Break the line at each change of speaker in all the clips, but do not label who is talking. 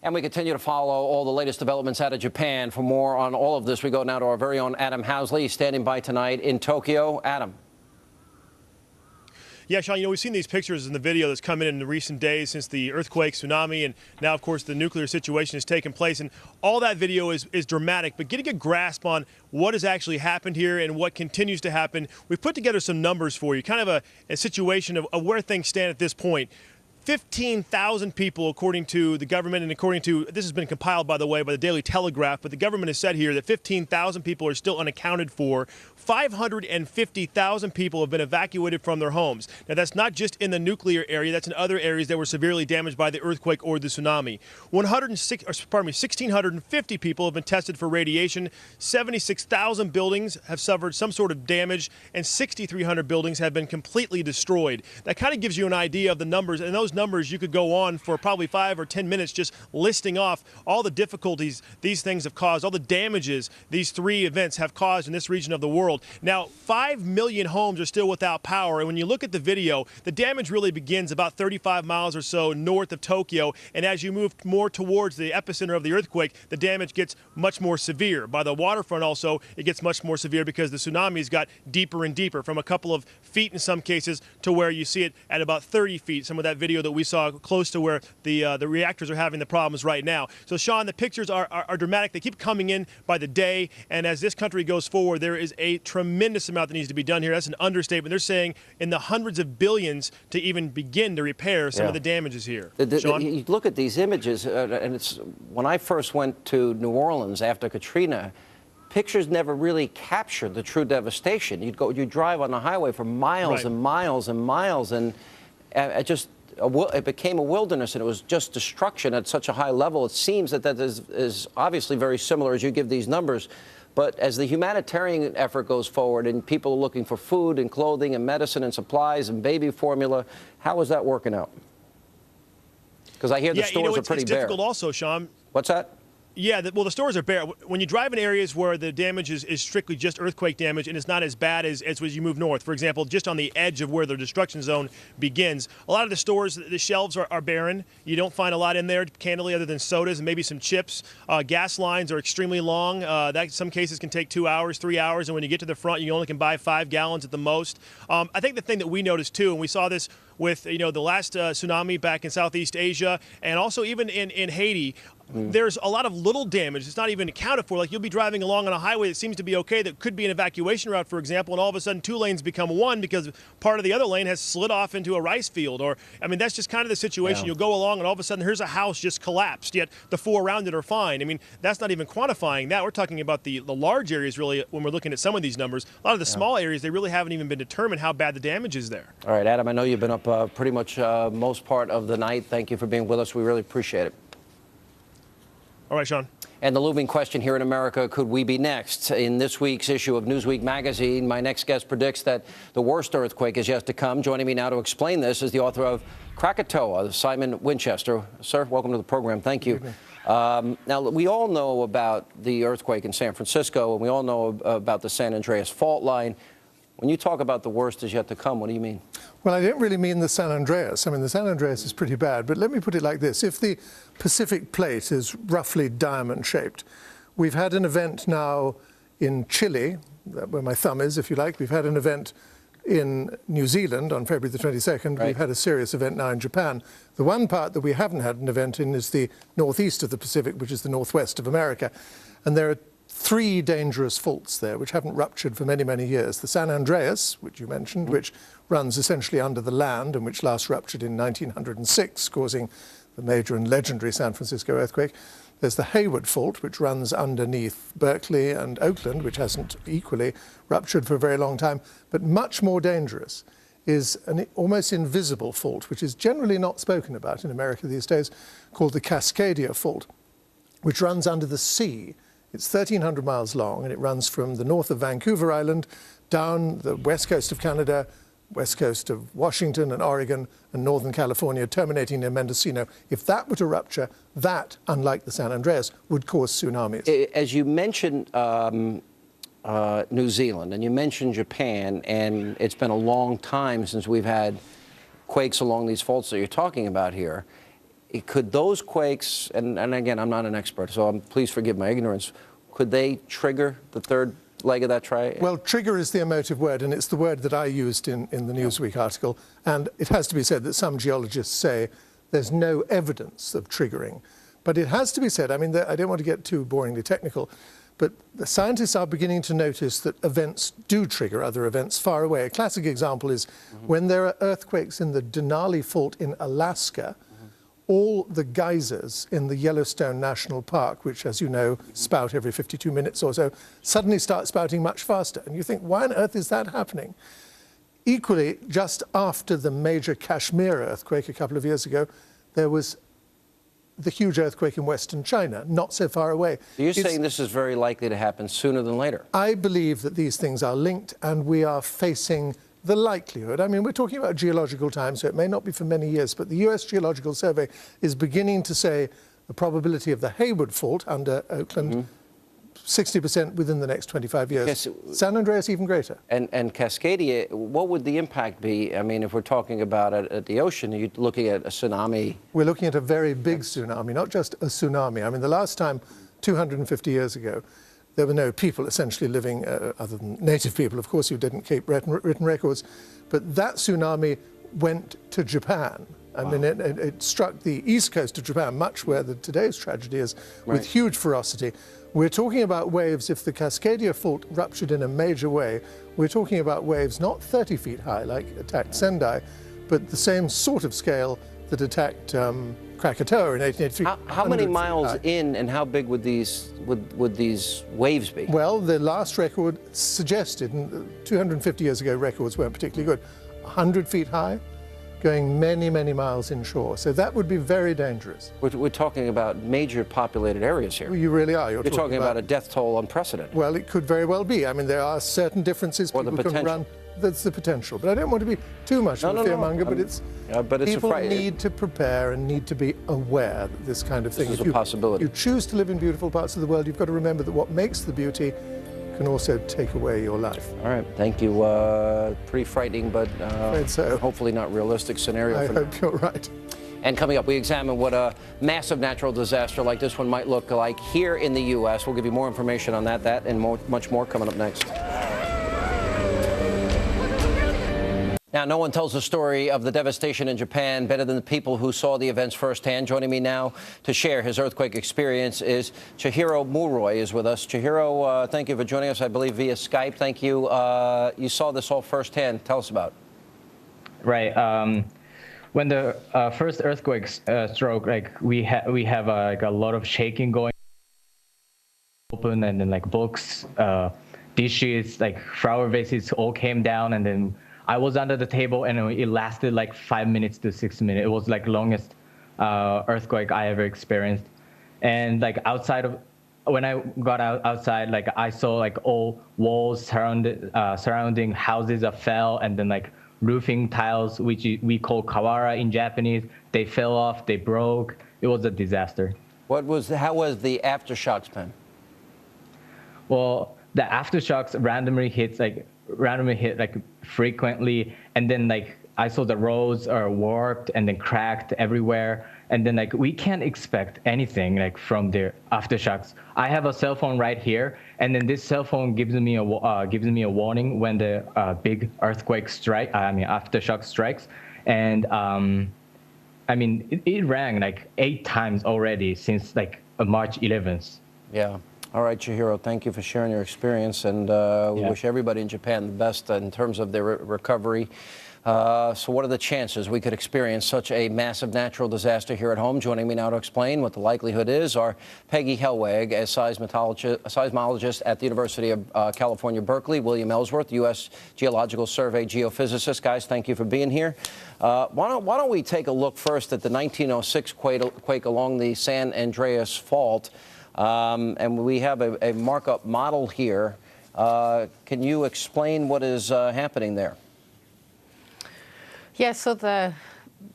And we continue to follow all the latest developments out of Japan. For more on all of this, we go now to our very own Adam Housley, standing by tonight in Tokyo. Adam.
Yeah, Sean, we've seen these pictures in the video that's come in the recent days since the earthquake, tsunami, and now, of course, the nuclear situation has taken place. And all that video is dramatic. But getting a grasp on what has actually happened here and what continues to happen, we've put together some numbers for you, kind of a situation of where things stand at this point. 15,000 people, according to the government, and according to, this has been compiled, by the way, by the Daily Telegraph, but the government has said here that 15,000 people are still unaccounted for. 550,000 people have been evacuated from their homes. Now, that's not just in the nuclear area. That's in other areas that were severely damaged by the earthquake or the tsunami. 1,650 people have been tested for radiation. 76,000 buildings have suffered some sort of damage, and 6,300 buildings have been completely destroyed. That kind of gives you an idea of the numbers, and those numbers you could go on for probably 5 or 10 minutes just listing off all the difficulties these things have caused, all the damages these three events have caused in this region of the world. Now, 5 million homes are still without power, and when you look at the video, the damage really begins about 35 miles or so north of Tokyo, and as you move more towards the epicenter of the earthquake, the damage gets much more severe. By the waterfront also, it gets much more severe because the tsunamis got deeper and deeper, from a couple of feet in some cases to where you see it at about 30 feet. Some of that video that we saw close to where the reactors are having the problems right now. So, Sean, the pictures are dramatic. They keep coming in by the day, and as this country goes forward, there is a tremendous amount that needs to be done here. That's an understatement. They're saying in the hundreds of billions to even begin to repair some of the damages here. Sean?
You look at these images, and it's when I first went to New Orleans after Katrina, pictures never really captured the true devastation. You'd drive on the highway for miles and miles and miles, and it became a wilderness, and it was just destruction at such a high level. It seems that is obviously very similar as you give these numbers. But as the humanitarian effort goes forward and people are looking for food and clothing and medicine and supplies and baby formula, how is that working out? Because I hear the stores are pretty bare.
It's difficult also, Sean.
What's that?
Yeah, well, the stores are bare. When you drive in areas where the damage is strictly just earthquake damage and it's not as bad as you move north, for example, just on the edge of where the destruction zone begins, a lot of the stores, the shelves are barren. You don't find a lot in there, candidly, other than sodas and maybe some chips. Gas lines are extremely long. That in some cases can take 2 hours, 3 hours, and when you get to the front, you only can buy 5 gallons at the most. I think the thing that we noticed, too, and we saw this with the last tsunami back in Southeast Asia, and also even in Haiti, there's a lot of little damage. It's not even accounted for. Like, you'll be driving along on a highway that seems to be okay, that could be an evacuation route, for example, and all of a sudden 2 lanes become 1 because part of the other lane has slid off into a rice field. Or, I mean, that's just kind of the situation. You'll go along and all of a sudden here's a house just collapsed, yet the 4 around it are fine. I mean, that's not even quantifying that. We're talking about the large areas, really, when we're looking at some of these numbers. A lot of the small areas, they really haven't even been determined how bad the damage is there.
All right, Adam, I know you've been up pretty much most part of the night. Thank you for being with us. We really appreciate it.
All right, Sean.
And the looming question here in America, could we be next? In this week's issue of Newsweek magazine, my next guest predicts that the worst earthquake is yet to come. Joining me now to explain this is the author of Krakatoa, Simon Winchester. Sir, welcome to the program. Thank you. Now, we all know about the earthquake in San Francisco, and we all know about the San Andreas fault line. When you talk about the worst is yet to come, what do you mean?
Well, I don't really mean the San Andreas. I mean, the San Andreas is pretty bad, but let me put it like this. If the Pacific plate is roughly diamond-shaped, we've had an event now in Chile, where my thumb is, if you like. We've had an event in New Zealand on February the 22nd. Right. We've had a serious event now in Japan. The one part that we haven't had an event in is the northeast of the Pacific, which is the northwest of America. And there are 3 dangerous faults there which haven't ruptured for many, many years. The San Andreas, which you mentioned, which runs essentially under the land and which last ruptured in 1906, causing the major and legendary San Francisco earthquake. There's the Hayward Fault, which runs underneath Berkeley and Oakland, which hasn't equally ruptured for a very long time. But much more dangerous is an almost invisible fault, which is generally not spoken about in America these days, called the Cascadia Fault, which runs under the sea. It's 1,300 miles long, and it runs from the north of Vancouver Island down the west coast of Canada, west coast of Washington and Oregon and northern California, terminating near Mendocino. If that were to rupture, that, unlike the San Andreas, would cause tsunamis.
As you mentioned New Zealand, and you mentioned Japan, and it's been a long time since we've had quakes along these faults that you're talking about here. Could those quakes, and again, I'm not an expert, so please forgive my ignorance, could they trigger the third leg of that triangle?
Well, trigger is the emotive word, and it's the word that I used in the Newsweek article. And it has to be said that some geologists say there's no evidence of triggering. But it has to be said, I mean, I don't want to get too boringly technical, but the scientists are beginning to notice that events do trigger other events far away. A classic example is when there are earthquakes in the Denali Fault in Alaska, all the geysers in the Yellowstone National Park, which, as you know, spout every 52 minutes or so, suddenly start spouting much faster. And you think, why on earth is that happening? Equally, just after the major Kashmir earthquake a couple of years ago, there was the huge earthquake in Western China, not so far away.
You're saying this is very likely to happen sooner than later?
I believe that these things are linked, and we are facing the likelihood. I mean, we're talking about geological time, so it may not be for many years, but the US Geological Survey is beginning to say the probability of the Hayward Fault under Oakland, 60% within the next 25 years.
Yes.
San Andreas even greater.
And Cascadia, what would the impact be? I mean, if we're talking about it at the ocean, are you looking at a tsunami?
We're looking at a very big tsunami, not just a tsunami. I mean, the last time, 250 years ago, there were no people essentially living, other than native people, of course, who didn't keep written records. But that tsunami went to Japan. I mean, it struck the east coast of Japan, much where today's tragedy is, with huge ferocity. We're talking about waves, if the Cascadia Fault ruptured in a major way, we're talking about waves not 30 feet high, like attacked Sendai, but the same sort of scale that attacked Krakatoa in 1883.
How many miles in, and how big would these waves be?
Well, the last record suggested, and 250 years ago records weren't particularly good, 100 feet high, going many, many miles inshore. So that would be very dangerous.
We're talking about major populated areas here.
You really are.
You're talking about a death toll unprecedented.
Well, it could very well be. I mean, there are certain differences.
Or the
People can
potential.
That's the potential. But I don't want to be too much of a fearmonger, but it's people need to prepare and need to be aware that this kind of thing
is a possibility.
You choose to live in beautiful parts of the world, you've got to remember that what makes the beauty can also take away your life.
All right, thank you. Pretty frightening, but hopefully not realistic scenario.
I hope you're right.
And coming up, we examine what a massive natural disaster like this one might look like here in the U.S. We'll give you more information on that and much more coming up next. Now, no one tells the story of the devastation in Japan better than the people who saw the events firsthand. Joining me now to share his earthquake experience is Chihiro Muroy is with us. Chihiro, thank you for joining us, I believe, via Skype. Thank you. You saw this all firsthand. Tell us about it.
Right. When the first earthquake struck, like we have like a lot of shaking going open, and then like books, dishes, like flower vases all came down, and then I was under the table, and it lasted like 5 minutes to 6 minutes. It was like longest earthquake I ever experienced. And like when I got outside, like I saw like all walls surrounding houses that fell, and then like roofing tiles, which we call kawara in Japanese, they fell off, they broke. It was a disaster.
How was the aftershocks, Ben?
Well, the aftershocks randomly hit like frequently, and then like I saw the roads are warped and then cracked everywhere, and then like we can't expect anything like from the aftershocks. I have a cell phone right here, and then this cell phone gives me a warning when the big earthquake aftershock strikes, and I mean it rang like 8 times already since like March 11th.
Yeah. All right, Chihiro, thank you for sharing your experience, and we wish everybody in Japan the best in terms of their recovery. So what are the chances we could experience such a massive natural disaster here at home? Joining me now to explain what the likelihood is are Peggy Hellweg, a seismologist at the University of California, Berkeley, William Ellsworth, U.S. Geological Survey geophysicist. Guys, thank you for being here. Why don't we take a look first at the 1906 quake along the San Andreas Fault? And we have a markup model here. Can you explain what is happening there?
Yes, so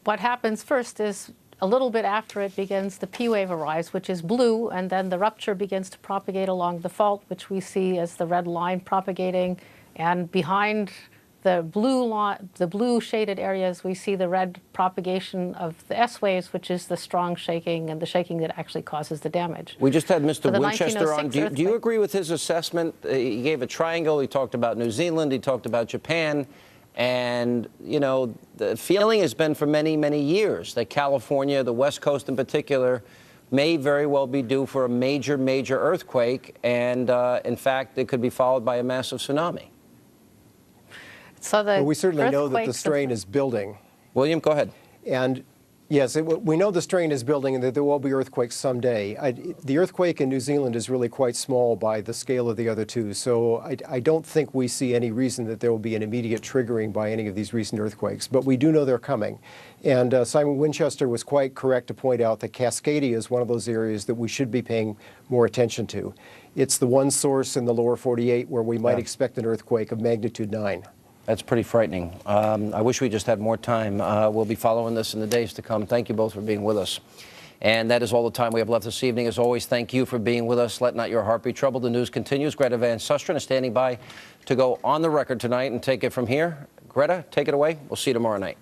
what happens first is a little bit after it begins, the P wave arrives, which is blue, and then the rupture begins to propagate along the fault, which we see as the red line propagating. And behind the blue shaded areas, we see the red propagation of the S waves, which is the strong shaking and the shaking that actually causes the damage.
We just had Mr.
So the
Winchester on.
1906
Do you agree with his assessment? He gave a triangle. He talked about New Zealand. He talked about Japan. And, you know, the feeling has been for many, many years that California, the West Coast in particular, may very well be due for a major, major earthquake. And, in fact, it could be followed by a massive tsunami.
So
well, we certainly know that the strain is building.
William, go ahead.
And yes, we know the strain is building and that there will be earthquakes someday. The earthquake in New Zealand is really quite small by the scale of the other two, so I don't think we see any reason that there will be an immediate triggering by any of these recent earthquakes. But we do know they're coming. And Simon Winchester was quite correct to point out that Cascadia is one of those areas that we should be paying more attention to. It's the one source in the lower 48 where we might expect an earthquake of magnitude 9.
That's pretty frightening. I wish we just had more time. We'll be following this in the days to come. Thank you both for being with us. And that is all the time we have left this evening. As always, thank you for being with us. Let not your heart be troubled. The news continues. Greta Van Susteren is standing by to go on the record tonight and take it from here. Greta, take it away. We'll see you tomorrow night.